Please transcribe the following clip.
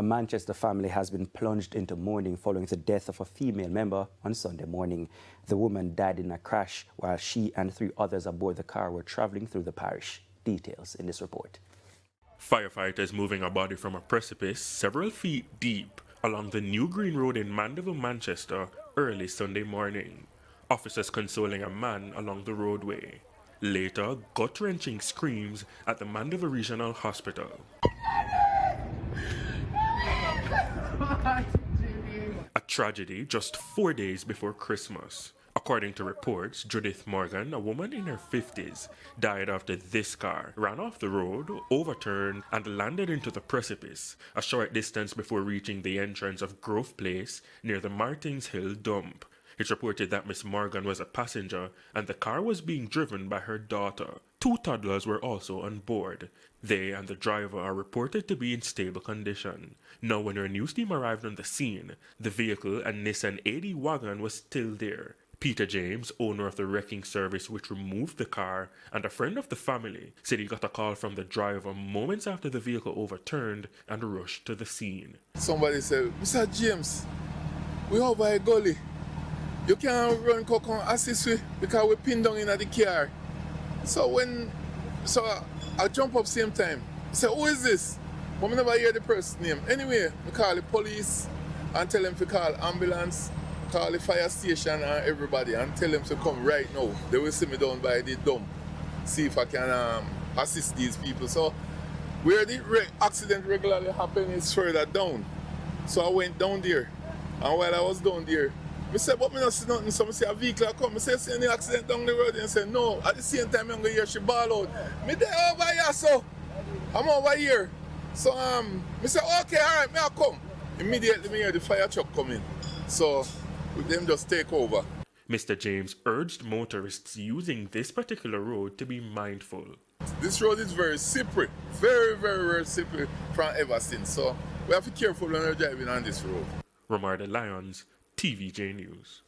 A Manchester family has been plunged into mourning following the death of a female member on Sunday morning. The woman died in a crash while she and 3 others aboard the car were traveling through the parish. Details in this report. Firefighters moving a body from a precipice several feet deep along the New Green Road in Mandeville, Manchester, early Sunday morning. Officers consoling a man along the roadway. Later, gut-wrenching screams at the Mandeville Regional Hospital. A tragedy just 4 days before Christmas. According to reports, Judith Morgan, a woman in her 50s, died after this car ran off the road, overturned, and landed into the precipice a short distance before reaching the entrance of Grove Place near the Martins Hill dump. It's reported that Miss Morgan was a passenger and the car was being driven by her daughter. 2 toddlers were also on board. They and the driver are reported to be in stable condition. Now, when our news team arrived on the scene, the vehicle, a Nissan 80 wagon, was still there. Peter James, owner of the wrecking service which removed the car, and a friend of the family, said he got a call from the driver moments after the vehicle overturned and rushed to the scene. Somebody said, "Mr. James, we over a gully. You can't run come assist me because we pinned down in the car." So I jump up same time. I say, "Who is this?" But I never hear the person's name. Anyway, I call the police and tell them to call ambulance, call the fire station and everybody and tell them to come right now. They will see me down by the dump. See if I can assist these people. So where the accident regularly happens is further down. So I went down there. And while I was down there, I said, but I don't see nothing. So I say a vehicle come. I say, see any accident down the road? And I say, no. At the same time, I'm going to hear she ball out. Me there over here, so I'm over here. So I say, okay, all right, I'll come. Immediately, me hear the fire truck coming. So them just take over. Mr. James urged motorists using this particular road to be mindful. This road is very slippery. Very, very, very slippery from ever since. So we have to be careful when we're driving on this road. Romarda Lyons, TVJ News.